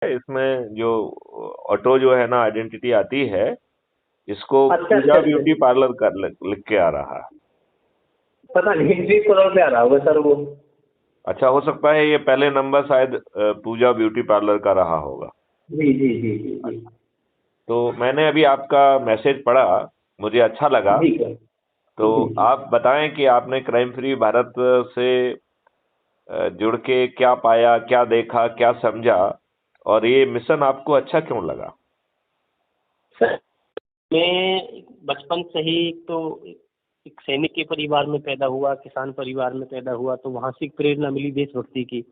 इसमें जो ऑटो जो है ना आइडेंटिटी आती है, इसको अच्छा अच्छा पूजा अच्छा। ब्यूटी पार्लर कर लिख के आ रहा है। पता नहीं इंग्लिश कलर पे आ रहा होगा सर वो। अच्छा, हो सकता है ये पहले नंबर शायद पूजा ब्यूटी पार्लर का रहा होगा। जी जी जी जी जी। तो मैंने अभी आपका मैसेज पढ़ा, मुझे अच्छा लगा। जी सर। तो जी जी। आप बताएं कि आपने क्राइम फ्री भारत से जुड़ के क्या पाया, क्या देखा, क्या समझा, और ये मिशन आपको अच्छा क्यों लगा? सर मैं बचपन से ही तो एक सैनिक के परिवार में पैदा हुआ, किसान परिवार में पैदा हुआ, तो वहाँ से एक प्रेरणा मिली देशभक्ति की।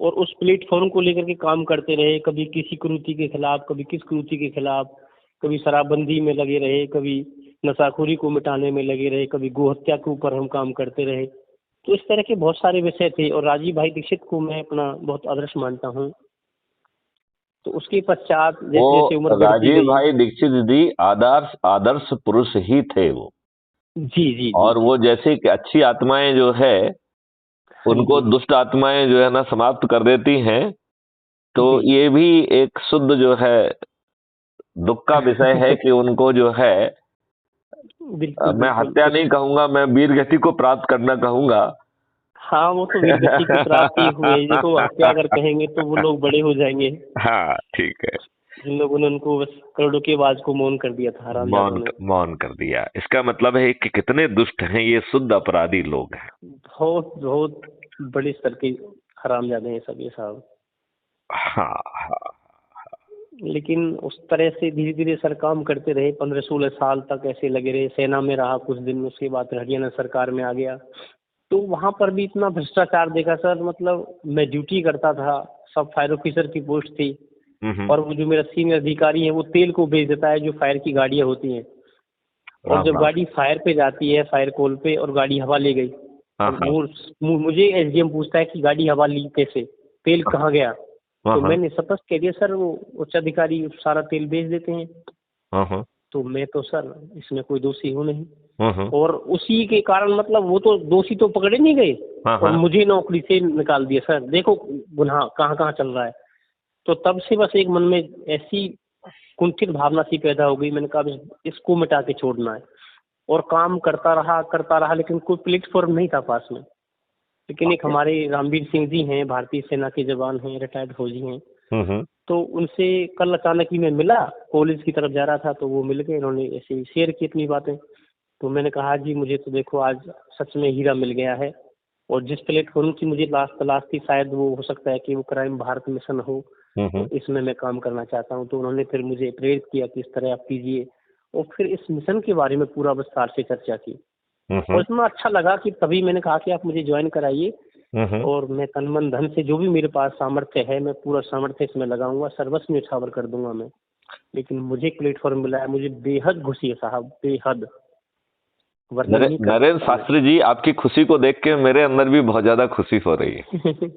और उस प्लेटफॉर्म को लेकर के काम करते रहे, कभी किसी कुरीति के खिलाफ, कभी किस कुरीति के खिलाफ, कभी शराबबंदी में लगे रहे, कभी नशाखोरी को मिटाने में लगे रहे, कभी गोहत्या के ऊपर हम काम करते रहे। तो इस तरह के बहुत सारे विषय थे और राजीव भाई दीक्षित को मैं अपना बहुत आदर्श मानता हूँ। तो उसके पश्चात वो जैसे जैसे उम्र बढ़ती राजीव गई। भाई दीक्षित जी आदर्श आदर्श पुरुष ही थे वो। जी जी जी और जी। वो जैसे कि अच्छी आत्माएं जो है, हाँ उनको जी। दुष्ट आत्माएं जो है ना समाप्त कर देती हैं। तो जी। ये भी एक शुद्ध जो है दुख का विषय है कि उनको जो है, बिल्कुल मैं बिल्कुल हत्या कुछ। नहीं कहूंगा, मैं वीर गति को प्राप्त करना कहूंगा। हाँ वो तो वीरगति को प्राप्त किए हुए हैं, देखो हत्या अगर कहेंगे तो वो लोग बड़े हो जाएंगे। हाँ, ठीक है। जिन लोगों ने उनको बस करोड़ों की आवाज को मौन कर दिया था हरामजादों मौन ने। मौन कर दिया, इसका मतलब है कि कितने दुष्ट हैं ये, शुद्ध अपराधी लोग हैं। बहुत बहुत बड़े स्तर के हरामजादे हैं सब ये साहब। हाँ हाँ। लेकिन उस तरह से धीरे धीरे सर काम करते रहे, 15-16 साल तक ऐसे लगे रहे। सेना में रहा कुछ दिन, उसके बाद हरियाणा सरकार में आ गया। तो वहां पर भी इतना भ्रष्टाचार देखा सर, मतलब मैं ड्यूटी करता था, सब फायर ऑफिसर की पोस्ट थी। हम्म। और वो जो मेरा सीनियर अधिकारी है वो तेल को भेज देता है जो फायर की गाड़ियां होती हैं। और राम जब राम। गाड़ी फायर पे जाती है, फायर कॉल पे, और गाड़ी हवा ले गई, हाँ और हाँ। वो मुझे एसडीएम पूछता है कि गाड़ी हवा ली कैसे, तेल कहाँ गया। हाँ तो हाँ। मैंने स्पष्ट कह दिया सर वो उच्च अधिकारी सारा तेल बेच देते हैं। हाँ हाँ। तो मैं तो सर इसमें कोई दोषी हूँ नहीं। हाँ हाँ। और उसी के कारण मतलब वो तो दोषी तो पकड़े नहीं गए, हाँ और हाँ। मुझे नौकरी से निकाल दिया सर। देखो गुनाह कहाँ कहाँ चल रहा है। तो तब से बस एक मन में ऐसी कुंठित भावना सी पैदा हो गई, मैंने कहा अब इसको मिटा के छोड़ना है। और काम करता रहा, लेकिन कोई प्लेटफॉर्म नहीं था पास में। लेकिन एक हमारे रामवीर सिंह जी हैं, भारतीय सेना के जवान हैं, रिटायर्ड फौजी हैं। हम्म। तो उनसे कल अचानक ही मैं मिला, कॉलेज की तरफ जा रहा था तो वो मिल गए, उन्होंने ऐसे ही शेयर की अपनी बातें। तो मैंने कहा जी मुझे तो देखो आज सच में हीरा मिल गया है। और जिस प्लेटफॉर्म की मुझे लास्ट तलाश थी, शायद वो हो सकता है कि वो क्राइम भारत मिशन हो, हम्म। और इसमें मैं काम करना चाहता हूँ। तो उन्होंने फिर मुझे प्रेरित किया कि इस तरह आप कीजिए। और फिर इस मिशन के बारे में पूरा विस्तार से चर्चा की। और हम्म। इतना अच्छा लगा कि तभी मैंने कहा कि आप मुझे ज्वाइन कराइए। हम्म। और मैं तन मन धन से जो भी मेरे पास सामर्थ्य है, मैं पूरा सामर्थ्य इसमें लगाऊंगा, सर्वस्व न्यौछावर कर दूंगा मैं। लेकिन मुझे एक प्लेटफॉर्म मिला है, मुझे बेहद खुशी है साहब, बेहद, वर्णन नहीं कर नरेंद्र सकता मैं। शास्त्री जी, आपकी खुशी को देख के मेरे अंदर भी बहुत ज्यादा खुशी हो रही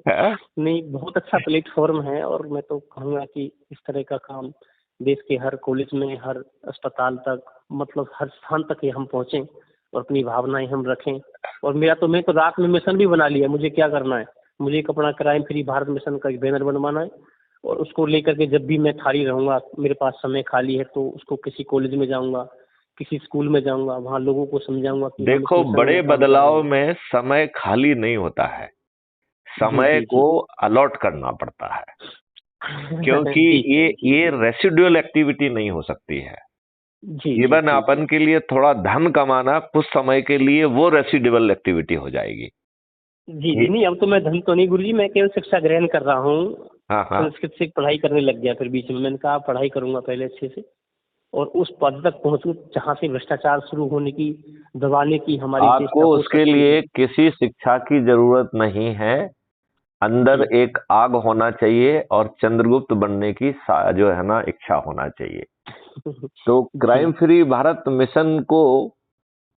है। नहीं बहुत अच्छा प्लेटफॉर्म है, और मैं तो कहूँगा कि इस तरह का काम देश के हर कॉलेज में, हर अस्पताल तक, मतलब हर स्थान तक ही हम पहुँचें और अपनी भावनाएं हम रखें। और मैं तो रात में मिशन भी बना लिया, मुझे क्या करना है। मुझे एक अपना क्राइम फ्री भारत मिशन का एक बैनर बनवाना है, और उसको लेकर के जब भी मैं खाली रहूँगा, मेरे पास समय खाली है, तो उसको किसी कॉलेज में जाऊँगा, किसी स्कूल में जाऊँगा, वहाँ लोगों को समझाऊँगा कि हम इस देखो, मिशन में बड़े काम कर रहे बदलाव हैं। में समय खाली नहीं होता है, जी समय जी को जी। अलॉट करना पड़ता है। क्योंकि जी ये सर जी ये जी। रेसिडुअल एक्टिविटी नहीं हो सकती है। जी जी जीवन जी जी। यापन के लिए थोड़ा धन कमाना कुछ समय के लिए वो रेसिडुअल एक्टिविटी हो जाएगी जी जी। कि। नहीं अब तो मैं धन तो नहीं गुरु जी, मैं केवल शिक्षा ग्रहण कर रहा हूँ। हाँ हाँ। संस्कृत से पढ़ाई करने लग गया फिर बीच में, मैंने कहा पढ़ाई करूंगा पहले अच्छे से, और उस पद तक पहुंचूं जहाँ से भ्रष्टाचार शुरू होने की, दबाने की हमारी आपको चेष्टा हो उसके सकती है। लिए किसी शिक्षा की जरूरत नहीं है। अंदर जी। एक आग होना चाहिए और चंद्रगुप्त बनने की जो है ना इच्छा होना चाहिए। तो जी क्राइम फ्री भारत मिशन को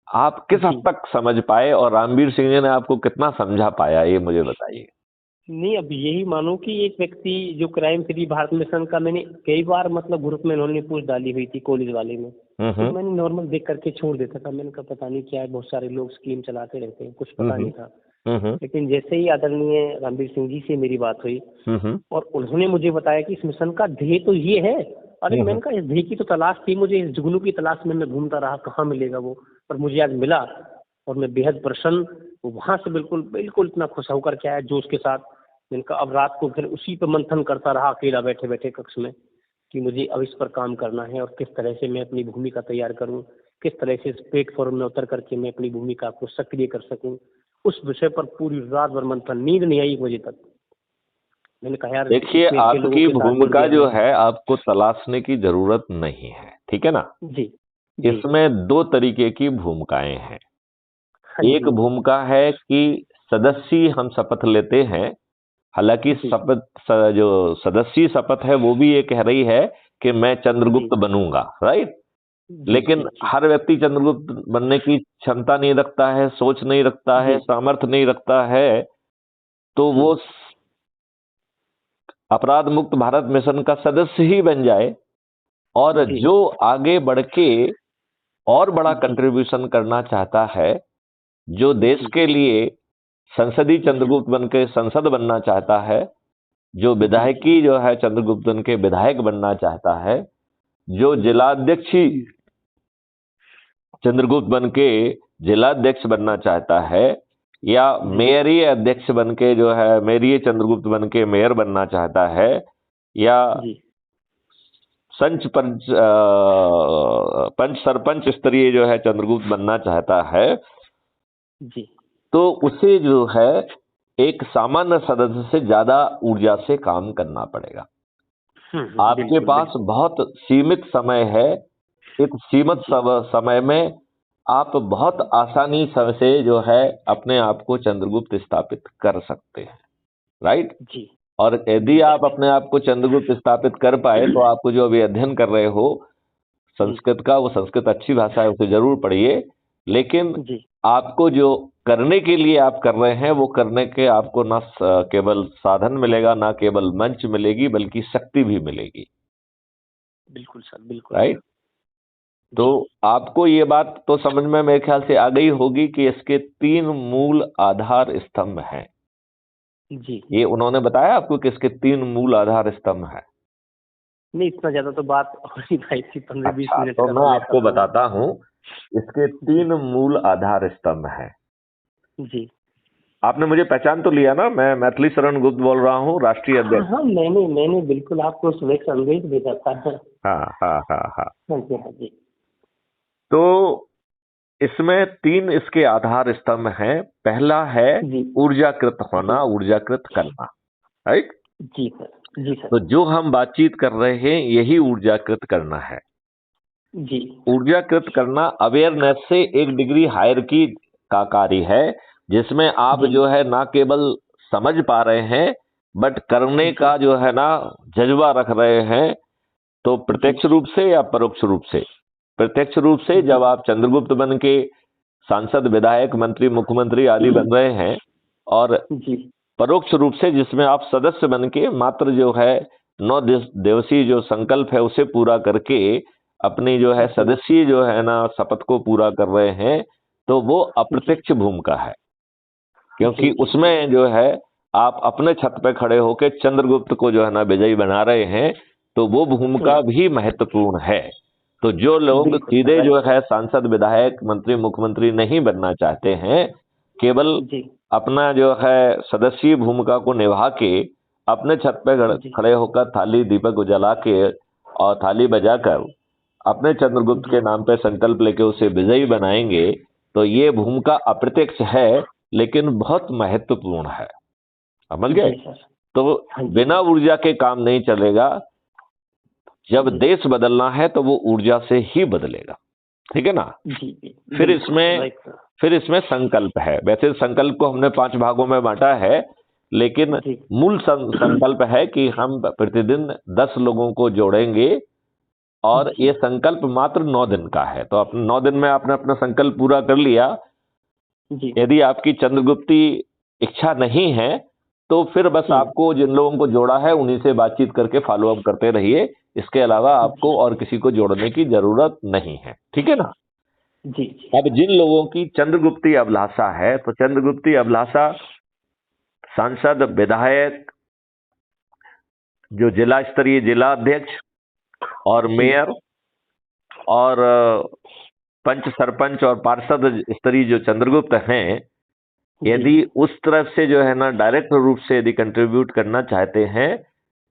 आप किस हद जी। तक समझ पाए और रामवीर सिंह जी ने आपको कितना समझा पाया, ये मुझे बताइए। नहीं अब यही मानो कि एक व्यक्ति जो क्राइम फ्री भारत मिशन का, मैंने कई बार मतलब ग्रुप में उन्होंने पोस्ट डाली हुई थी कॉलेज वाले में, तो हम्म। मैंने नॉर्मल देख करके छोड़ देता था। मैंने कहा पता नहीं क्या है, बहुत सारे लोग स्कीम चलाते रहते हैं, कुछ पता हम्म। नहीं था। हम्म। लेकिन जैसे ही आदरणीय रणबीर सिंह जी से मेरी बात हुई हम्म। और उन्होंने मुझे बताया कि इस मिशन का ध्येय तो ये है, अरे मैंने कहा इस ध्येय की तो तलाश थी मुझे, इस जुगनू की तलाश में मैं घूमता रहा, कहाँ मिलेगा वो, पर मुझे आज मिला और मैं बेहद प्रसन्न। वहां से बिल्कुल बिल्कुल इतना खुश होकर के आया जोश के साथ। मैंने कहा अब रात को फिर उसी पर मंथन करता रहा अकेला बैठे बैठे कक्ष में कि मुझे अब इस पर काम करना है और किस तरह से मैं अपनी भूमिका तैयार करूं, किस तरह से इस प्लेटफॉर्म में उतर करके मैं अपनी भूमिका को सक्रिय कर सकूं। उस विषय पर पूरी रात भर मंथन, नींद नहीं आई 1 बजे तक। मैंने कहा यार देखिए, इतने अच्छे लोगों आपकी के साथ जुड़ भूमिका गया जो मैं। है आपको तलाशने की जरूरत नहीं है, ठीक है ना। जी जी। इसमें दो तरीके की भूमिकाएं हैं। हाँ एक जी भूमिका है कि सदस्य हम शपथ लेते हैं, हालांकि जी जो सदस्य शपथ है वो भी ये कह रही है कि मैं जी चंद्रगुप्त बनूंगा, राइट। जी लेकिन जी जी हर व्यक्ति चंद्रगुप्त बनने की क्षमता नहीं रखता है, सोच नहीं रखता है, जी सामर्थ्य नहीं रखता है। तो जी वो अपराध मुक्त भारत मिशन का सदस्य ही बन जाए और जी जो आगे बढ़ के और बड़ा जी कंट्रीब्यूशन करना चाहता है, जो देश जी के लिए संसदीय जी चंद्रगुप्त बन के संसद बनना चाहता है, जो जी विधायकी जो है चंद्रगुप्त बन के विधायक बनना चाहता है, जो जी जिलाध्यक्षी चंद्रगुप्त बन के जिलाध्यक्ष बनना चाहता है, या जी मेयरीय अध्यक्ष बन के जो है मेयरीय चंद्रगुप्त बन के मेयर बनना चाहता है, या जी संच पंच पंच सरपंच स्तरीय जो है चंद्रगुप्त बनना चाहता है, जी। तो उसे जो है एक सामान्य सदस्य से ज्यादा ऊर्जा से काम करना पड़ेगा। आपके बिल्कुल पास बिल्कुल। बहुत सीमित समय है। एक सीमित जी समय में आप बहुत आसानी से जो है अपने आप को चंद्रगुप्त स्थापित कर सकते हैं, राइट। जी और यदि जी आप अपने आप को चंद्रगुप्त स्थापित कर पाए तो आपको जो अभी अध्ययन कर रहे हो जी संस्कृत का, वो संस्कृत अच्छी भाषा है, उसे जरूर पढ़िए। लेकिन जी आपको जो करने के लिए आप कर रहे हैं वो करने के आपको ना केवल साधन मिलेगा, ना केवल मंच मिलेगी, बल्कि शक्ति भी मिलेगी, बिल्कुल सर बिल्कुल। राइट। तो जी आपको ये बात तो समझ में मेरे ख्याल से आ गई होगी कि इसके 3 मूल आधार स्तंभ हैं। जी। ये उन्होंने बताया आपको कि इसके 3 मूल आधार स्तंभ हैं। नहीं इतना ज्यादा तो बात हो नहीं पाई थी, 15-20 अच्छा, मिनट तो का मैं समय था आपको तो। बताता हूं। इसके जी 3 मूल आधार स्तंभ हैं। जी। आपने मुझे पहचान तो लिया ना, मैं मैथिली शरण गुप्त बोल रहा हूँ, राष्ट्रीय हाँ अध्यक्ष। हाँ, मैंने मैंने बिल्कुल आपको सुबह संदेश भेजा था। हाँ हाँ हाँ हाँ हाँ। जी हाँ जी तो इसमें 3 इसके आधार स्तंभ हैं। पहला है जी ऊर्जाकृत जी होना, ऊर्जाकृत करना, राइट। जी सर जी तो सर। जो हम बातचीत कर रहे हैं यही ऊर्जाकृत करना है। जी ऊर्जाकृत करना अवेयरनेस से एक डिग्री हायर की का कार्य है, जिसमें आप जी जो है ना केवल समझ पा रहे हैं, बट करने जी का जो है ना जज्बा रख रहे हैं। तो जी प्रत्यक्ष रूप से या परोक्ष रूप से, प्रत्यक्ष रूप से जी जब आप चंद्रगुप्त बन के सांसद, विधायक, मंत्री, मुख्यमंत्री आदि बन रहे हैं, और जी परोक्ष रूप से जिसमें आप सदस्य बन के मात्र जो है 9 दिवसीय जो संकल्प है उसे पूरा करके अपनी जो है जी सदस्यीय जो है ना शपथ को पूरा कर रहे हैं, तो वो जी अप्रत्यक्ष भूमिका है। क्योंकि जी जी जी उसमें जो है आप अपने छत पे खड़े होकर चंद्रगुप्त को जो है ना विजयी बना रहे हैं, तो वो भूमिका भी महत्वपूर्ण है। तो जो लोग बिल्कुल सर सीधे जो राइट। है सांसद, विधायक, मंत्री, मुख्यमंत्री नहीं बनना चाहते हैं, केवल जी अपना जो है सदस्यीय भूमिका को निभा के अपने छत पे जी खड़े होकर थाली दीपक जला के और थाली बजाकर अपने चंद्रगुप्त जी के नाम पे संकल्प लेके उसे विजयी बनाएंगे, तो ये भूमिका अप्रत्यक्ष है लेकिन बहुत महत्वपूर्ण है। समझ गए। जी सर। तो हाँ जी बिना ऊर्जा के काम नहीं चलेगा। जब जी देश बदलना है तो वो ऊर्जा से ही बदलेगा, ठीक है ना। जी जी फिर बिल्कुल इसमें राइट सर। फिर इसमें संकल्प है। वैसे संकल्प को हमने 5 भागों में बांटा है, लेकिन जी मूल संकल्प है कि हम प्रतिदिन 10 लोगों को जोड़ेंगे, और जी ये संकल्प मात्र 9 दिन का है। तो अपने 9 दिन में आपने अपना संकल्प पूरा कर लिया। जी यदि आपकी चंद्रगुप्ती इच्छा नहीं है तो फिर बस आपको जिन लोगों को जोड़ा है उन्हीं से बातचीत करके फॉलो अप करते रहिए। इसके अलावा जी आपको और किसी को जोड़ने की जरूरत नहीं है, ठीक है ना। जी जी। अब जिन लोगों की चंद्रगुप्ती अभिलाषा है, तो चंद्रगुप्ती अभिलाषा सांसद, विधायक, जो जिला स्तरीय जिला अध्यक्ष और जी मेयर और पंच, सरपंच और पार्षद स्तरीय जो चंद्रगुप्त हैं, जी यदि उस तरफ से जो है ना डायरेक्ट रूप से यदि कंट्रीब्यूट करना चाहते हैं,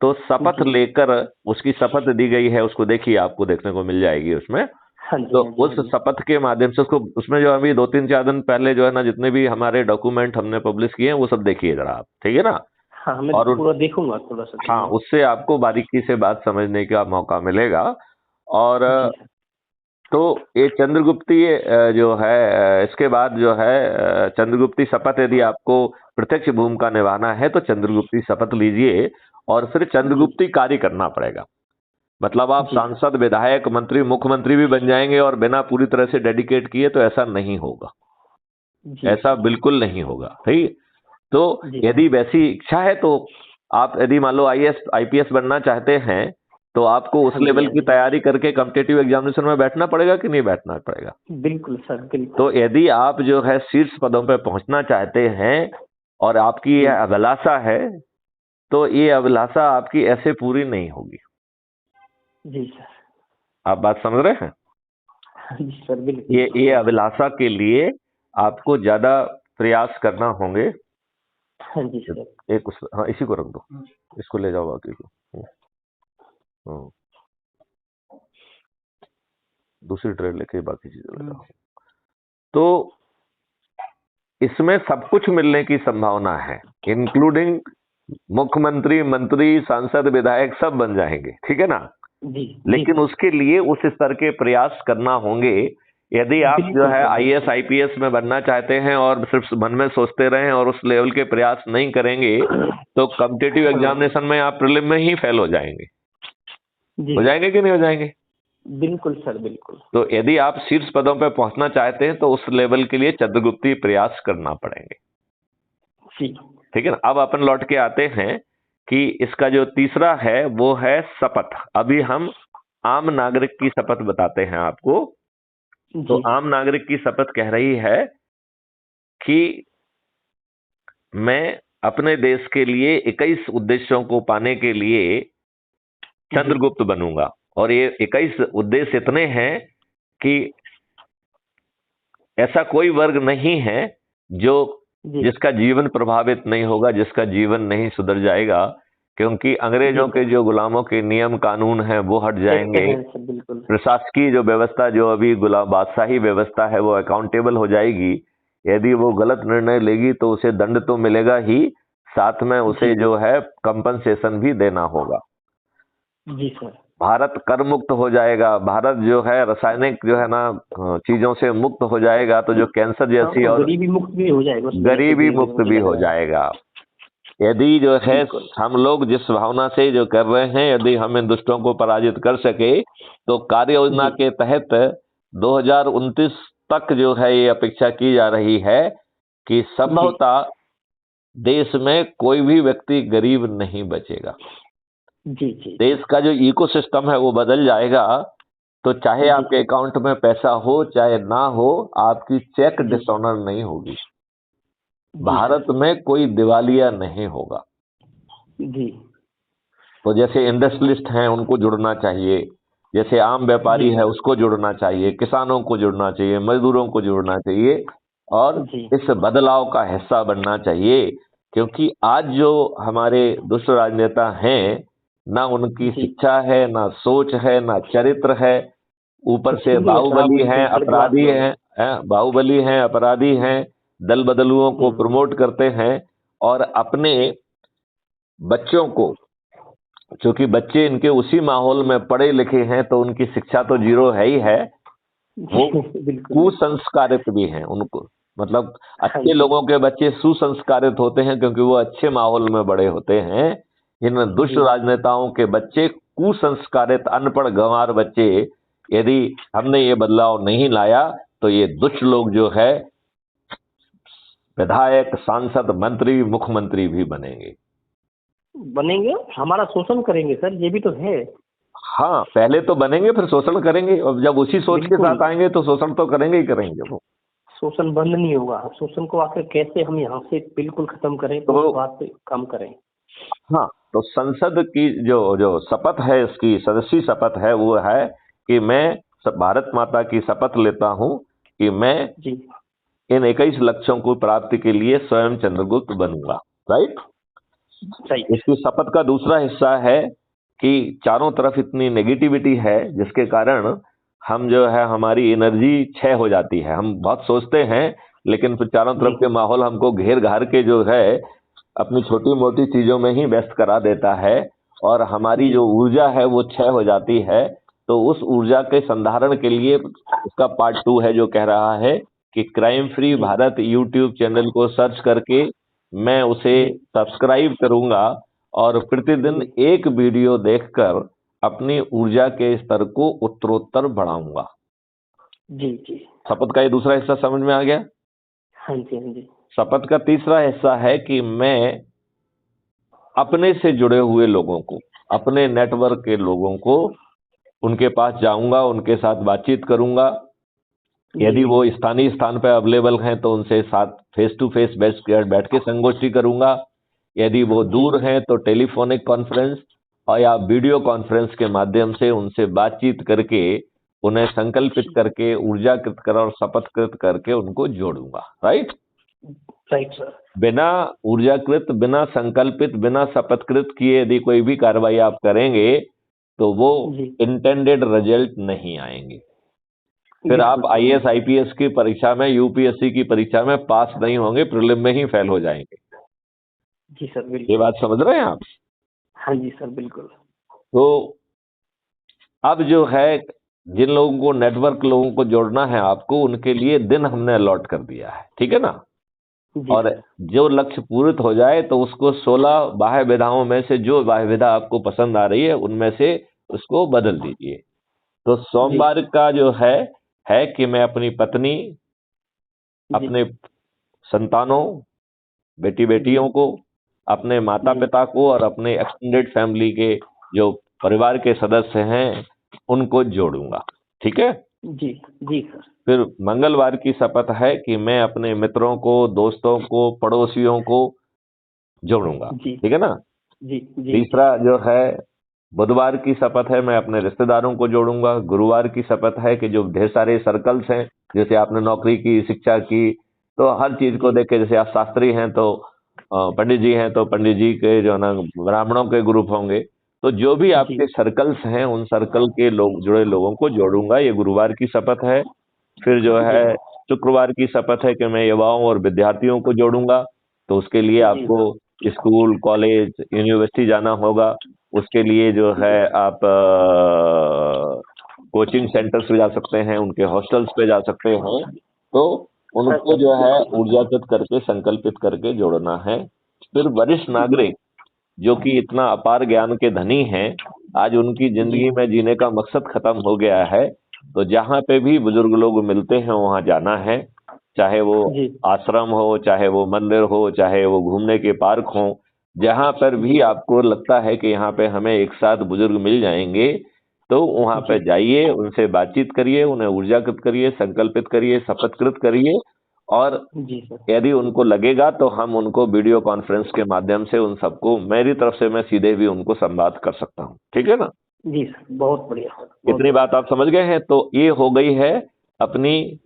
तो शपथ जी। लेकर, उसकी शपथ दी गई है, उसको देखिए, आपको देखने को मिल जाएगी उसमें। हाँ जी तो हाँ जी उस हाँ जी। शपथ के माध्यम से उसको, उसमें जो अभी 2-3-4 दिन पहले जो है ना जितने भी हमारे डॉक्यूमेंट हमने पब्लिश किए हैं वो सब देखिए जरा आप, ठीक है ना। हाँ, मैं और पूरा देखूंगा थोड़ा सा दिन हाँ, में। उससे आपको बारीकी से बात समझने का मौका मिलेगा। और जी सर। तो ये चंद्रगुप्ती जो है, इसके बाद जो है चंद्रगुप्ती शपथ, यदि आपको प्रत्यक्ष भूमिका निभाना है तो चंद्रगुप्ती शपथ लीजिए और फिर जी चंद्रगुप्ती कार्य करना पड़ेगा। मतलब आप जी सर। सांसद, विधायक, मंत्री, मुख्यमंत्री भी बन जाएंगे और बिना पूरी तरह से डेडिकेट किए तो ऐसा नहीं होगा, जी ऐसा जी बिल्कुल नहीं होगा, ठीक। तो जी सर। यदि वैसी इच्छा है तो आप, यदि मान लो आईएएस आईपीएस बनना चाहते हैं, तो आपको उस हाँ जी लेवल हाँ की जी। तैयारी करके कॉम्पिटिटिव एग्जामिनेशन में बैठना पड़ेगा कि नहीं बैठना पड़ेगा। बिल्कुल सर, तो बिल्कुल। यदि आप जो है शीर्ष पदों पर पहुंचना चाहते हैं और आपकी जी यह अभिलाषा है, तो ये अभिलाषा आपकी ऐसे पूरी नहीं होगी। जी सर। आप बात समझ रहे हैं। हाँ जी सर, बिल्कुल ये अभिलाषा के लिए आपको ज्यादा प्रयास करना होंगे। हाँ जी सर। एक उस, हाँ, इसी को रख दो, इसको ले जाओ बाकी को। हम्म, दूसरी ट्रेड लेके बाकी चीजें ले जाओ। तो इसमें सब कुछ मिलने की संभावना है, इंक्लूडिंग मुख्यमंत्री, मंत्री, सांसद, विधायक सब बन जाएंगे, ठीक है ना। जी जी लेकिन सर। उसके लिए उस स्तर के प्रयास करना होंगे। यदि आप जो बिल्कुल है सर, आईएएस बिल्कुल। आईपीएस में बनना चाहते हैं और सिर्फ मन में सोचते रहें और उस लेवल के प्रयास नहीं करेंगे, तो कॉम्पिटिटिव हाँ। एग्जामिनेशन में आप प्रीलिम में ही फेल हो जाएंगे। जी हो सर। जाएंगे कि नहीं हो जाएंगे। बिल्कुल सर, बिल्कुल। तो यदि आप शीर्ष पदों पर पहुंचना चाहते हैं तो उस लेवल के लिए चंद्रगुप्ती प्रयास करना पड़ेंगे, जी ठीक है ना। अब अपन लौट के आते हैं कि इसका जो तीसरा है वो है शपथ। अभी हम आम नागरिक की शपथ बताते हैं आपको। तो जी आम नागरिक की शपथ कह रही है कि मैं अपने देश के लिए 21 उद्देश्यों को पाने के लिए जी चंद्रगुप्त बनूंगा। और ये 21 उद्देश्य इतने हैं कि ऐसा कोई वर्ग नहीं है जो, जी जिसका जीवन प्रभावित नहीं होगा, जिसका जीवन नहीं सुधर जाएगा, क्योंकि जी अंग्रेजों के सर। जो गुलामों के नियम कानून हैं वो हट एक्ट जाएंगे। है सर, बिल्कुल। प्रशासकीय जो व्यवस्था, जो अभी गुलाम बादशाही व्यवस्था है, वो अकाउंटेबल हो जाएगी। यदि वो गलत निर्णय लेगी तो उसे दंड तो मिलेगा ही, साथ में उसे जी जो है कंपनसेशन भी देना होगा। जी सर। भारत कर मुक्त हो जाएगा। भारत जो है रासायनिक जो है ना चीजों से मुक्त हो जाएगा, तो जो कैंसर हाँ, जैसी और और गरीबी मुक्त भी हो जाएगा उसमें, जैसे गरीबी धीरे धीरे मुक्त होते भी हो जाएगा। जाएगा। यदि जो है बिल्कुल। हम लोग जिस भावना से जो कर रहे हैं, यदि हम इन दुष्टों को पराजित कर सके, तो कार्य योजना जी के तहत 2029 तक जो है ये अपेक्षा की जा रही है कि जी संभवतः देश में कोई भी व्यक्ति गरीब नहीं बचेगा। जी जी देश का जो इकोसिस्टम है वो बदल जाएगा। तो चाहे जी आपके अकाउंट में पैसा हो चाहे ना हो, आपकी चेक जी डिसऑनर नहीं होगी। जी भारत सर। में कोई दिवालिया नहीं होगा। जी तो जैसे इंडस्ट्रियलिस्ट हैं उनको जुड़ना चाहिए, जैसे आम व्यापारी जी है उसको जुड़ना चाहिए, किसानों को जुड़ना चाहिए, मजदूरों को जुड़ना चाहिए और जी इस बदलाव का हिस्सा बनना चाहिए। क्योंकि आज जो हमारे दुष्ट राजनेता हैं, ना उनकी जी। शिक्षा है, ना सोच है, ना चरित्र है, ऊपर कुछ से नहीं है सर, आप बाहुबली बिल्कुल हैं, स्वर्गवास अपराधी लोग हैं, हैं। बाहुबली हैं, अपराधी हैं, दल बदलुओं को हम्म। प्रमोट करते हैं और अपने बच्चों को, क्योंकि बच्चे इनके उसी माहौल में पढ़े लिखे हैं तो उनकी शिक्षा तो जीरो है ही है, वो बिल्कुल बिल्कुल। कुसंस्कारित भी हैं उनको। मतलब हाँ अच्छे जी। लोगों के बच्चे सुसंस्कारित होते हैं क्योंकि वो अच्छे माहौल में बड़े होते हैं। इन दुष्ट जी राजनेताओं के बच्चे कुसंस्कारित, अनपढ़, गंवार बच्चे, यदि हमने ये बदलाव नहीं लाया तो ये दुष्ट लोग जो है विधायक, सांसद, मंत्री, मुख्यमंत्री भी बनेंगे। बनेंगे, हमारा शोषण करेंगे सर, ये भी तो है। हाँ, पहले तो बनेंगे फिर शोषण करेंगे, और जब उसी सोच के बिल्कुल। साथ आएंगे तो शोषण तो करेंगे ही करेंगे वो। शोषण बंद नहीं होगा, शोषण को आखिर कैसे हम यहाँ से बिल्कुल खत्म करें, तो उस बात पे काम करें। हाँ, तो संसद की जो जो शपथ है, इसकी सदस्यीय शपथ है, वो है कि मैं भारत माता की शपथ लेता हूं कि मैं जी इन 21 लक्ष्यों को प्राप्ति के लिए स्वयं चंद्रगुप्त बनूंगा। राइट। सही। इसकी शपथ का दूसरा हिस्सा है कि चारों तरफ इतनी नेगेटिविटी है जिसके कारण हम जो है हमारी एनर्जी क्षय हो जाती है। हम बहुत सोचते हैं लेकिन फिर चारों जी तरफ के माहौल हमको घेर घार के जो है अपनी छोटी मोटी चीजों में ही व्यस्त करा देता है, और हमारी जी जो ऊर्जा है वो क्षय हो जाती है। तो उस ऊर्जा के संधारण के लिए इसका पार्ट 2 है जो कह रहा है कि क्राइम फ्री जी भारत यूट्यूब चैनल को सर्च करके मैं उसे जी सब्सक्राइब करूंगा और प्रतिदिन जी एक वीडियो देखकर अपनी ऊर्जा के स्तर को उत्तरोत्तर बढ़ाऊंगा। जी जी। शपथ का ये दूसरा हिस्सा समझ में आ गया। हाँ जी हाँ जी। शपथ का तीसरा हिस्सा है कि मैं अपने से जुड़े हुए लोगों को, अपने नेटवर्क के लोगों को, उनके पास जाऊंगा, उनके साथ बातचीत करूंगा। जी यदि वो स्थानीय स्थान पर अवेलेबल हैं तो उनसे साथ फेस टू फेस बैठ के संगोष्ठी करूंगा। यदि वो जी दूर हैं तो टेलीफोनिक कॉन्फ्रेंस और या वीडियो कॉन्फ्रेंस के माध्यम से उनसे बातचीत करके उन्हें संकल्पित करके ऊर्जाकृत कर और शपथकृत करके उनको जोड़ूंगा। राइट। Right sir. बिना ऊर्जाकृत, बिना संकल्पित, बिना शपथकृत किए यदि कोई भी कार्रवाई आप करेंगे तो वो जी इंटेंडेड रिजल्ट नहीं आएंगे। फिर आप बिल्कुल सर। आईएएस आईपीएस की परीक्षा में, यूपीएससी की परीक्षा में पास नहीं होंगे, प्रीलिम में ही फेल हो जाएंगे। जी सर ये बिल्कुल। बात समझ रहे हैं आप। हाँ जी सर बिल्कुल। तो अब जो है जिन लोगों को, नेटवर्क लोगों को जोड़ना है आपको, उनके लिए दिन हमने अलॉट कर दिया है। ठीक है ना। जी और सर। जो लक्ष्य पूरित हो जाए तो उसको 16 बाह्य विधाओं में से जो बाह्य विधा आपको पसंद आ रही है उनमें से उसको बदल दीजिए। तो जी सोमवार का जो है कि मैं अपनी पत्नी, जी अपने संतानों, बेटी जी बेटियों को, अपने माता जी पिता को और अपने एक्सटेंडेड फैमिली के जो परिवार के सदस्य हैं उनको जोड़ूंगा। ठीक है। जी जी सर। फिर मंगलवार की शपथ है कि मैं अपने मित्रों को, दोस्तों को, पड़ोसियों को जोड़ूंगा। जी ठीक है ना। जी जी जी तीसरा जो है बुधवार की शपथ है, मैं अपने रिश्तेदारों को जोड़ूंगा। गुरुवार की शपथ है कि जो ढेर सारे सर्कल्स हैं, जैसे आपने नौकरी की, शिक्षा की, तो हर चीज को जी देख के, जैसे आप शास्त्री हैं तो पंडित जी हैं तो पंडित जी के जो है ना ब्राह्मणों के ग्रुप होंगे। तो जो भी जी आपके सर्कल्स हैं उन सर्कल के लोग, जुड़े लोगों को जोड़ूंगा। ये गुरुवार की शपथ है। फिर जो जी है शुक्रवार की शपथ है कि मैं युवाओं और विद्यार्थियों को जोड़ूंगा। तो उसके लिए जी आपको स्कूल, कॉलेज, यूनिवर्सिटी जाना होगा। उसके लिए जो है जी आप कोचिंग सेंटर्स पे जा सकते हैं, उनके हॉस्टल्स पे जा सकते हैं। तो हाँ उनको सर जो है बिल्कुल। ऊर्जाकृत करके, संकल्पित करके जोड़ना है। फिर वरिष्ठ जी नागरिक जो कि इतना अपार ज्ञान के धनी हैं, आज उनकी जी जिंदगी में जीने का मकसद खत्म हो गया है। तो जहां पे भी बुजुर्ग लोग मिलते हैं वहां जाना है। चाहे वो जी आश्रम हो, चाहे वो मंदिर हो, चाहे वो घूमने के पार्क हो, जहां पर भी जी आपको लगता है कि यहाँ पे हमें एक साथ बुजुर्ग मिल जाएंगे, तो वहां पे जी जाइए, उनसे बातचीत करिए, उन्हें ऊर्जाकृत करिए, संकल्पित करिए, शपथकृत करिए। और जी सर। यदि उनको लगेगा तो हम उनको वीडियो कॉन्फ्रेंस के माध्यम से उन सबको, मेरी तरफ से मैं सीधे भी उनको संवाद कर सकता हूँ। ठीक है ना। जी सर बहुत बढ़िया सर, बहुत इतनी बात बढ़िया। आप समझ गए हैं। तो ये हो गई है अपनी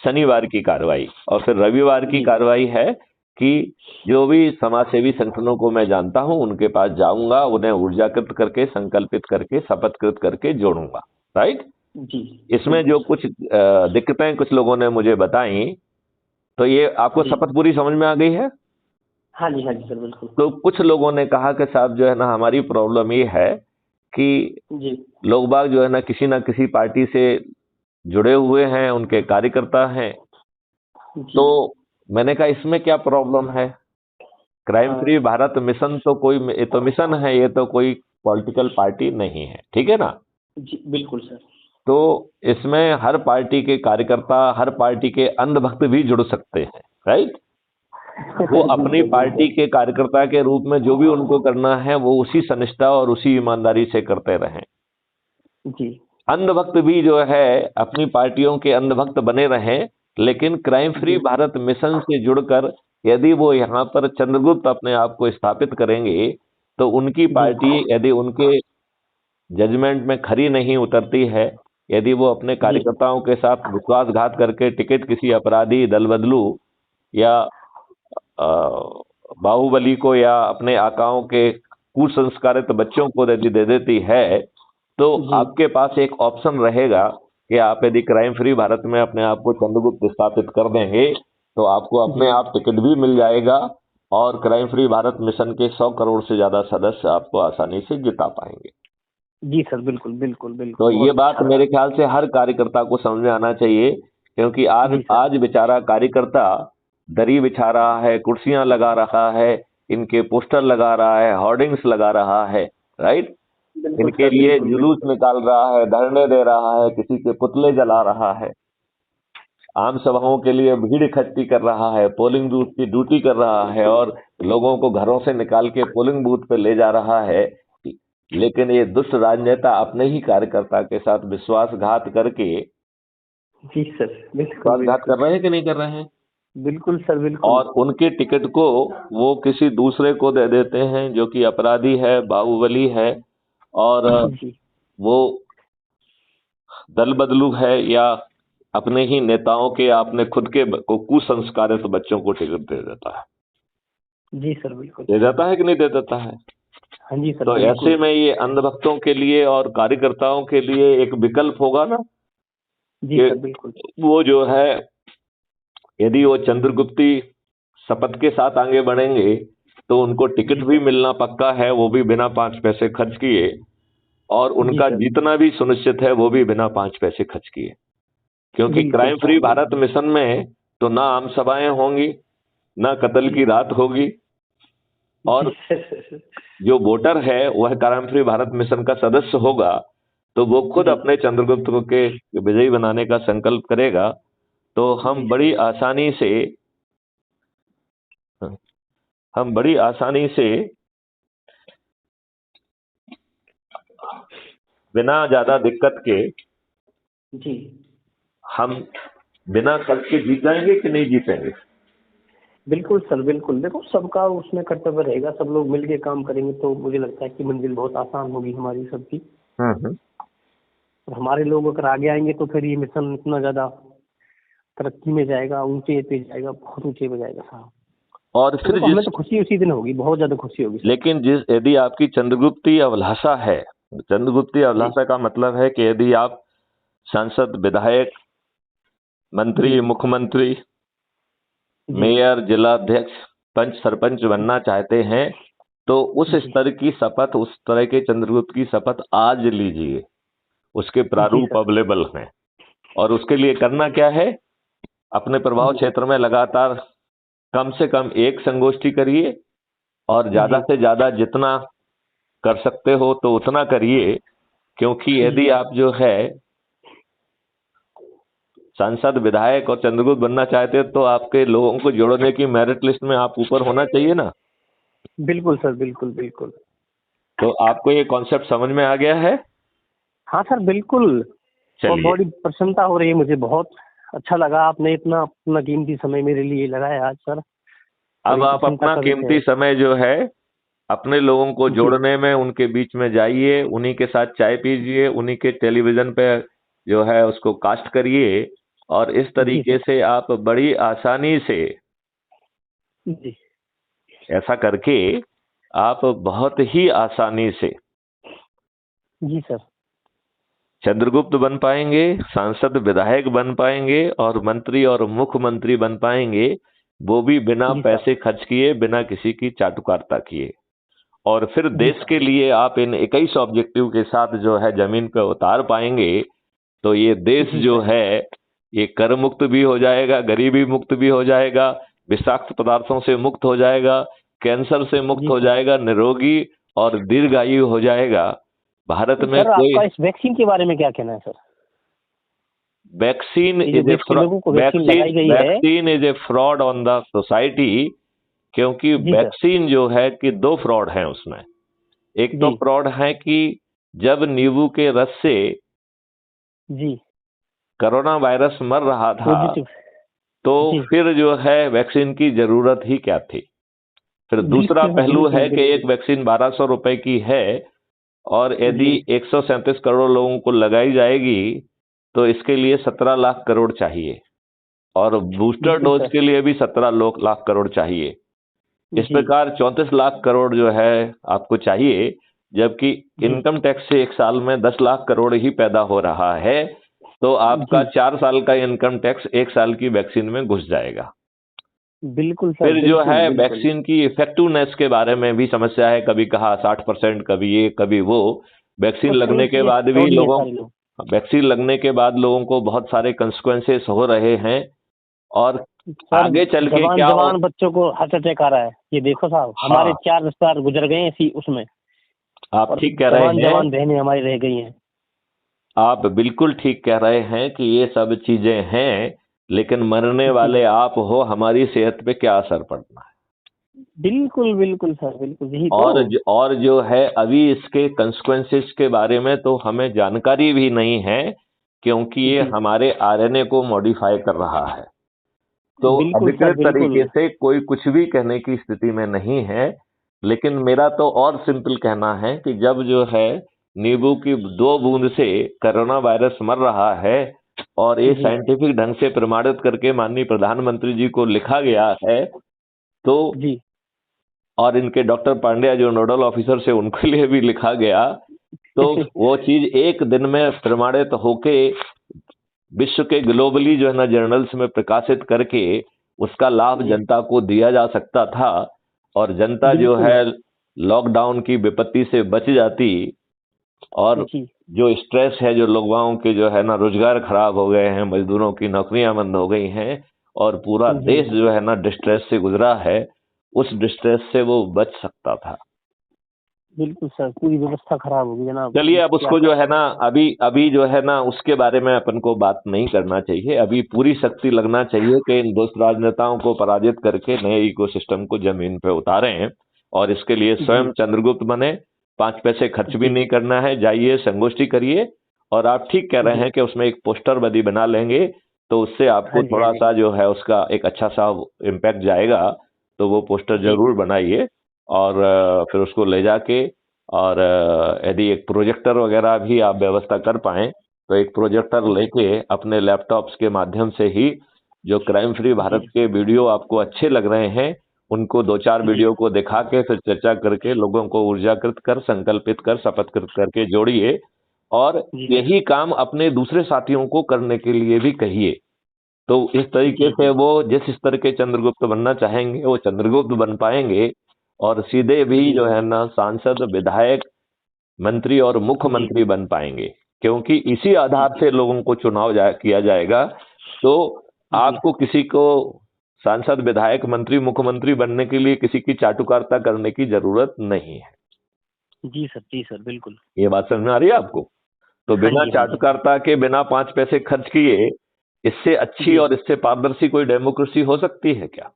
शनिवार की कार्रवाई। और फिर रविवार की जी कार्रवाई है कि जो भी समाज सेवी संगठनों को मैं जानता हूं उनके पास जाऊंगा, उन्हें ऊर्जाकृत करके, संकल्पित करके, शपथकृत करके जोड़ूंगा। राइट। जी इसमें बिल्कुल जो सर। कुछ दिक्कतें कुछ लोगों ने मुझे बताई, तो ये आपको जी शपथ पूरी समझ में आ गई है। हाँ जी सर बिल्कुल। तो कुछ लोगों ने कहा कि साहब जो है ना हमारी प्रॉब्लम ये है कि जी लोग बाग जो है ना किसी पार्टी से जुड़े हुए हैं, उनके कार्यकर्ता हैं। जी तो मैंने कहा इसमें क्या प्रॉब्लम है। क्राइम हाँ फ्री भारत मिशन तो कोई, ये तो मिशन है, ये तो कोई पॉलिटिकल पार्टी नहीं है। ठीक है ना। जी बिल्कुल सर। तो इसमें हर पार्टी के कार्यकर्ता, हर पार्टी के अंधभक्त भी जुड़ सकते हैं। राइट। वो जी अपनी सर पार्टी बिल्कुल। के कार्यकर्ता के रूप में जो भी उनको करना है वो उसी सनिष्ठा और उसी ईमानदारी से करते रहें। जी अंधभक्त भी जो है अपनी पार्टियों के अंधभक्त बने रहें, लेकिन क्राइम फ्री जी भारत मिशन से जुड़कर यदि वो यहाँ पर चंद्रगुप्त अपने आप को स्थापित करेंगे, तो उनकी जी पार्टी यदि उनके जजमेंट में खरी नहीं उतरती है, यदि वो अपने जी कार्यकर्ताओं के साथ विश्वासघात करके टिकट किसी अपराधी दल बदलू या अ, बाहुबली को या अपने आकाओं के कुसंस्कारित बच्चों को यदि दे देती है, तो जी आपके पास एक ऑप्शन रहेगा कि आप यदि क्राइम फ्री भारत में अपने आप को चंद्रगुप्त स्थापित कर देंगे, तो आपको अपने जी आप टिकट भी मिल जाएगा और क्राइम फ्री भारत मिशन के 100 करोड़ से ज्यादा सदस्य आपको आसानी से जिता पाएंगे। जी सर, बिल्कुल बिल्कुल तो बिल्कुल, ये बहुत बात अच्छा। मेरे ख्याल से हर कार्यकर्ता को समझ में आना चाहिए, क्योंकि आज जी सर, आज बेचारा कार्यकर्ता दरी बिछा रहा है, कुर्सियां लगा रहा है, इनके पोस्टर लगा रहा है, होर्डिंग्स लगा रहा है, राइट। बिल्कुल इनके सर, लिए बिल्कुल जुलूस बिल्कुल। निकाल रहा है, धरने दे रहा है, किसी के पुतले जला रहा है, आम सभाओं के लिए भीड़ इकट्ठी कर रहा है, पोलिंग बूथ की ड्यूटी कर रहा है और लोगों को घरों से निकाल के पोलिंग बूथ पे ले जा रहा है। लेकिन ये दुष्ट राजनेता अपने ही कार्यकर्ता के साथ विश्वासघात करके जी सर, बिल्कुल विश्वासघात बिल्कुल। कर रहे हैं कि नहीं कर रहे हैं, बिल्कुल सर, बिल्कुल। और उनके टिकट को वो किसी दूसरे को दे देते हैं जो कि अपराधी है, बाहुबली है, और जी वो दल बदलू है या अपने ही नेताओं के, आपने खुद के को कुसंस्कारित बच्चों को टिकट दे देता है। जी सर, बिल्कुल। दे देता है कि नहीं दे देता है। हाँ जी सर, तो ऐसे बिल्कुल। में ये अंधभक्तों के लिए और कार्यकर्ताओं के लिए एक विकल्प होगा ना, जी कि सर, बिल्कुल। वो जो है यदि वो चंद्रगुप्ती शपथ के साथ आगे बढ़ेंगे, तो उनको टिकट जी भी सर। मिलना पक्का है, वो भी बिना 5 पैसे खर्च किए, और जी उनका सर, जीतना भी सुनिश्चित है, वो भी बिना 5 पैसे खर्च किए। क्योंकि बिल्कुल क्राइम सर, फ्री भारत बिल्कुल। मिशन में तो ना आम सभाएं होंगी, ना कत्ल की जी रात होगी, जी और सर। जो वोटर है वह क्राइम फ्री भारत मिशन का सदस्य होगा, तो वो खुद जी अपने चंद्रगुप्त को के विजयी बनाने का संकल्प करेगा। तो जी सर। हम बड़ी आसानी से बिना ज्यादा दिक्कत के जी हम बिना खर्च के जीत जाएंगे कि नहीं जीतेंगे। बिल्कुल सर, बिल्कुल। देखो, सबका उसमें कर्तव्य रहेगा, सब लोग मिल के काम करेंगे तो मुझे लगता है कि मंजिल बहुत आसान होगी हमारी सबकी। हम्म। और हमारे लोग अगर आगे आएंगे तो फिर ये मिशन इतना ज़्यादा तरक्की में जाएगा, ऊंचे पे जाएगा, बहुत ऊंचे पे जाएगा साहब। और तो फिर देखो, हमें तो खुशी उसी दिन होगी, बहुत ज़्यादा खुशी होगी सर। लेकिन यदि आपकी चंद्रगुप्ती अभिलाषा है, चंद्रगुप्ती जी अभिलाषा का मतलब है कि यदि आप सांसद, विधायक, जी मंत्री, मुख्यमंत्री, जी मेयर, जिलाध्यक्ष, पंच, सरपंच बनना चाहते हैं, तो उस जी स्तर की शपथ, उस तरह के चंद्रगुप्त की शपथ आज लीजिए। उसके जी प्रारूप सर। अवेलेबल हैं, और उसके लिए करना क्या है, अपने प्रभाव जी क्षेत्र में लगातार कम से कम एक संगोष्ठी करिए, और ज्यादा जी से ज्यादा जितना कर सकते हो तो उतना करिए। क्योंकि जी यदि आप जो है सांसद, विधायक और चंद्रगुप्त बनना चाहते हैं, तो आपके लोगों को जोड़ने की मेरिट लिस्ट में आप ऊपर होना चाहिए ना। बिल्कुल सर, बिल्कुल बिल्कुल। तो आपको ये कॉन्सेप्ट समझ में आ गया है। हाँ सर, बिल्कुल। और चलिए, बड़ी प्रसन्नता हो रही है मुझे, बहुत अच्छा लगा, आपने इतना अपना कीमती समय मेरे लिए लगाया आज सर। अब बड़ी आप प्रसन्नता अपना का विषय कीमती है। समय जो है अपने लोगों को जी जोड़ने में, उनके बीच में जाइए, उन्हीं के साथ चाय पीजिए, उन्हीं के टेलीविजन पे जो है उसको कास्ट करिए, और इस जी तरीके सर। से आप बड़ी आसानी से जी ऐसा करके आप बहुत ही आसानी से जी सर। चंद्रगुप्त बन पाएंगे, सांसद, विधायक बन पाएंगे, और मंत्री और मुख्यमंत्री बन पाएंगे, वो भी बिना जी सर। पैसे खर्च किए, बिना किसी की चाटुकारिता किए। और फिर जी देश सर। के लिए आप इन 21 ऑब्जेक्टिव के साथ जो है जमीन पर उतार पाएंगे, तो ये देश जी जो सर। है ये कर मुक्त भी हो जाएगा, गरीबी मुक्त भी हो जाएगा, विषाक्त पदार्थों से मुक्त हो जाएगा, कैंसर से मुक्त जी हो सर। जाएगा, निरोगी और दीर्घायु हो जाएगा। भारत तो में सर, कोई आपका इस वैक्सीन के बारे में क्या कहना है सर? वैक्सीन ये जो इज ए देश के लोगों को वैक्सीन वैक्सीन लगाई गई है। Vaccine is a fraud on the society. क्योंकि जी सर। वैक्सीन जो है कि दो फ्रॉड हैं उसमें। एक तो जी फ्रॉड है कि जब नींबू के रस से जी कोरोना वायरस मर रहा था पॉजिटिव। तो जी फिर जो है वैक्सीन की जरूरत ही क्या थी। फिर दूसरा बिल्कुल पहलू बिल्कुल है कि बिल्कुल। एक वैक्सीन 1200 रुपए की है और यदि जी 137 करोड़ लोगों को लगाई जाएगी तो इसके लिए 17 लाख करोड़ चाहिए और बूस्टर बिल्कुल डोज सर। के लिए भी 17 लाख करोड़ चाहिए। इस जी प्रकार 34 लाख करोड़ जो है आपको चाहिए, जबकि जी इनकम टैक्स से एक साल में 10 लाख करोड़ ही पैदा हो रहा है। तो आपका जी 4 साल का इनकम टैक्स एक साल की वैक्सीन में घुस जाएगा। बिल्कुल सर फिर जो बिल्कुल है बिल्कुल। वैक्सीन की इफेक्टिवनेस के बारे में भी समस्या है, कभी कहा 60%, कभी ये कभी वो। वैक्सीन बस लगने के ये बाद भी फ्रॉड ही है लोगों सारे लोग। वैक्सीन लगने के बाद लोगों को बहुत सारे कंसिक्वेंसेस हो रहे हैं और सर आगे चल के जवान क्या हो। जवान बच्चों को हार्ट अटैक आ रहा है, ये देखो साहब, हमारे हाँ, 4 रिश्तेदार गुजर गए हैं इसी उसमें। आप और ठीक कह रहे जवान हैं। जवान बहनें हमारी रह गई हैं। आप बिल्कुल ठीक कह रहे हैं कि ये सब चीजें हैं, लेकिन मरने जी वाले आप हो, हमारी सेहत पे क्या असर पड़ना है। बिल्कुल बिल्कुल सर बिल्कुल, यही तो। और जो है अभी इसके कंसिक्वेंसेस के बारे में तो हमें जानकारी भी नहीं है, क्योंकि ये जी हमारे आरएनए को मॉडिफाई कर रहा है। तो बिल्कुल सर अधिकृत बिल्कुल। तरीके से कोई कुछ भी कहने की स्थिति में नहीं है। लेकिन मेरा तो और सिंपल कहना है कि जब जो है नींबू की 2 बूंद से कोरोना वायरस मर रहा है और ये जी साइंटिफिक ढंग से प्रमाणित करके माननीय प्रधानमंत्री जी को लिखा गया है, तो जी और इनके डॉक्टर पांड्या जो नोडल ऑफिसर से उनके लिए भी लिखा गया, तो वो चीज एक दिन में प्रमाणित होके विश्व के ग्लोबली जो है ना जर्नल्स में प्रकाशित करके उसका लाभ जी जनता को दिया जा सकता था और जनता जो बिल्कुल। है लॉकडाउन की विपत्ति से बच जाती। और जी जो स्ट्रेस है, जो लोगों के जो है ना रोजगार खराब हो गए हैं, मजदूरों की नौकरियां बंद हो गई हैं और पूरा जी देश जो है ना डिस्ट्रेस से गुजरा है, उस डिस्ट्रेस से वो बच सकता था। बिल्कुल सर, पूरी व्यवस्था खराब होगी जनाब, चलिए, अब क्या उसको कर जो है ना सकते हैं। अभी अभी जो है ना उसके बारे में अपन को बात नहीं करना चाहिए। अभी पूरी शक्ति लगना चाहिए कि इन दुष्ट राजनेताओं को पराजित करके नए इकोसिस्टम को जमीन पे उतारें। और इसके लिए जी स्वयं चंद्रगुप्त बने, 5 पैसे खर्च भी जी नहीं करना है, जाइए संगोष्ठी करिए। और आप ठीक कह रहे जी हैं कि उसमें एक पोस्टर बदी बना लेंगे तो उससे हाँ आपको जी हाँ थोड़ा जी सा जो है उसका एक अच्छा सा इम्पैक्ट जाएगा। तो वो पोस्टर जी जरूर बनाइए और फिर उसको ले जाके और यदि एक प्रोजेक्टर वगैरह भी आप व्यवस्था कर पाएं तो एक प्रोजेक्टर जी लेके अपने लैपटॉप्स के माध्यम से ही जो क्राइम फ्री भारत जी के वीडियो आपको अच्छे लग रहे हैं उनको 2-4 जी वीडियो को दिखा के फिर चर्चा करके लोगों को ऊर्जाकृत कर, संकल्पित कर, शपथकृत करके जोड़िए। और जी सर। यही काम अपने दूसरे साथियों को करने के लिए भी कहिए। तो इस तरीके जी से जी वो जिस स्तर के चंद्रगुप्त बनना चाहेंगे वो चंद्रगुप्त बन पाएंगे और सीधे भी जी जो है ना सांसद, विधायक, मंत्री और जी मुख्यमंत्री बन पाएंगे, क्योंकि इसी जी आधार जी से लोगों को चुनाव किया जाएगा। तो जी आपको किसी को सांसद, विधायक, मंत्री, मुख्यमंत्री बनने के लिए किसी की चाटुकारिता करने की जरूरत नहीं है। जी सर बिल्कुल। ये बात समझ में आ रही है आपको? तो हाँ बिना जी हाँ जी हाँ चाटुकारिता के, बिना 5 पैसे खर्च किए इससे जी अच्छी और इससे पारदर्शी कोई डेमोक्रेसी हो सकती है क्या?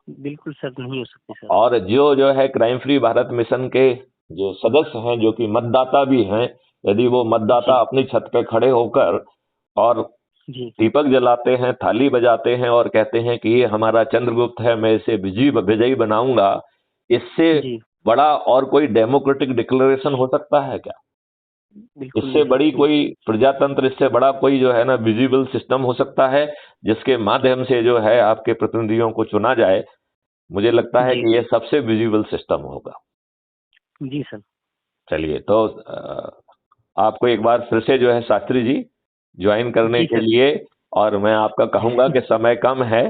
बिल्कुल सर, नहीं हो सकती सर। और जो है क्राइम फ्री भारत मिशन के जो सदस्य हैं, जो कि मतदाता भी हैं, यदि वो मतदाता जी अपनी छत पे खड़े होकर और जी दीपक जलाते हैं, थाली बजाते हैं और कहते हैं कि ये हमारा चंद्रगुप्त है, मैं इसे विजयी बनाऊंगा, इससे जी बड़ा और कोई डेमोक्रेटिक डिक्लेरेशन हो सकता है क्या? बिल्कुल इससे नहीं बड़ी बिल्कुल कोई प्रजातंत्र, इससे बड़ा कोई जो है ना विजिबल सिस्टम हो सकता है जिसके माध्यम से जो है आपके प्रतिनिधियों को चुना जाए? मुझे लगता है जी कि ये सबसे विजिबल सिस्टम होगा। जी सर। चलिए, तो आपको एक बार फिर से जो है शास्त्री जी ज्वाइन करने जी के सर। लिए। और मैं आपका कहूंगा कि समय कम है,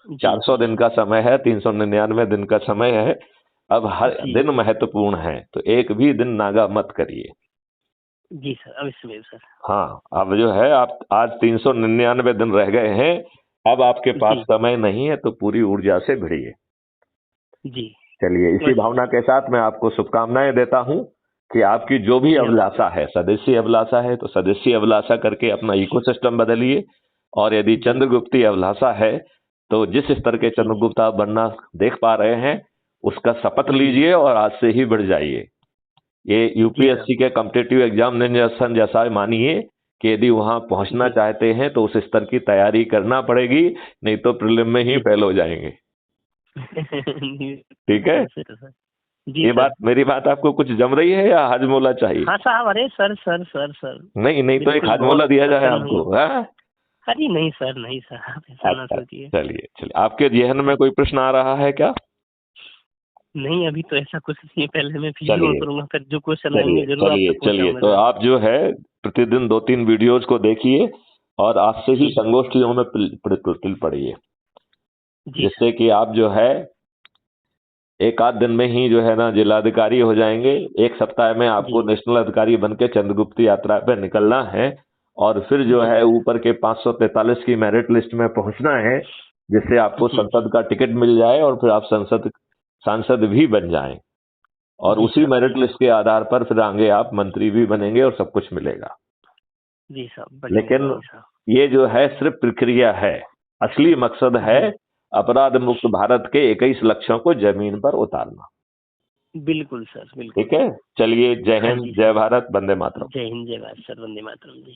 जी 400 दिन का समय है, 399 दिन का समय है। अब हर जी दिन महत्वपूर्ण है, तो एक भी दिन नागा मत करिए। जी सर, अवश्य में सर। हाँ, अब जो है आप आज 399 दिन रह गए हैं, अब आपके पास जी समय नहीं है, तो पूरी ऊर्जा से भिड़िए। जी चलिए, इसी अवश्य भावना सर। के साथ मैं आपको शुभकामनाएं देता हूं कि आपकी जो भी जी अभिलाषा है, स्वदेशी अभिलाषा है तो स्वदेशी अभिलाषा करके अपना इकोसिस्टम बदलिए। और यदि जी चंद्रगुप्ती अभिलाषा है तो जिस स्तर के जी चंद्रगुप्त आप बनना देख पा रहे हैं उसका शपथ जी लीजिए और आज से ही बढ़ जाइए। ये जी सर। यूपीएससी के कॉम्पिटिटिव एग्जामिनेशन जैसा मानिए कि यदि वहां पहुंचना चाहते हैं तो उस स्तर की तैयारी करना पड़ेगी, नहीं तो प्रीलिम में ही जी फेल हो जाएंगे। ठीक है, सर। जी ये सर। बात, मेरी बात आपको कुछ जम रही है या हाजमोला चाहिए? हाँ साहब, अरे सर सर सर सर नहीं नहीं, तो एक बिल्कुल हाजमोला बहुत दिया जाए प्रसन्न आपको। हूँ। हाँ, अरे नहीं सर, नहीं सर, आप ऐसा ना अच्छा, सोचिए। चलिए चलिए, आपके जहन में कोई प्रश्न आ रहा है क्या? नहीं, अभी तो ऐसा कुछ नहीं है, पहले मैं फील्ड में चलिए उतरूंगा, फिर जो क्वेश्चन चलिए आएंगे जरूर आप चलिए तक चलिए, पहुंचाऊंगा तो सर। आप जो है प्रतिदिन 2-3 वीडियोज को देखिए और आज से ही जी संगोष्ठियों में तिल पड़िए, जी सर। जिससे कि आप जो है एक आध दिन में ही जो है ना जिलाधिकारी हो जाएंगे। एक सप्ताह में आपको जी नेशनल अधिकारी बन के चंद्रगुप्त यात्रा पे निकलना है और फिर जो जी है सर। ऊपर के 543 की मेरिट लिस्ट में पहुंचना है, जिससे आपको जी संसद का टिकट मिल जाए और फिर आप सांसद भी बन जाएं, और जी उसी साहब, जी मेरिट लिस्ट साहब। के आधार पर फिर आगे आप मंत्री भी बनेंगे और सब कुछ मिलेगा। जी साहब, बढ़िया लेकिन जी साहब। ये जो है सिर्फ प्रक्रिया है, असली मकसद है जी अपराध मुक्त भारत के 21 लक्ष्यों को जमीन पर उतारना। बिल्कुल सर, बिल्कुल। ठीक है, चलिए, जय हाँ हिंद, जी जय सर। भारत, वंदे मातरम। जय हिंद, जय भारत सर, वंदे मातरम जी।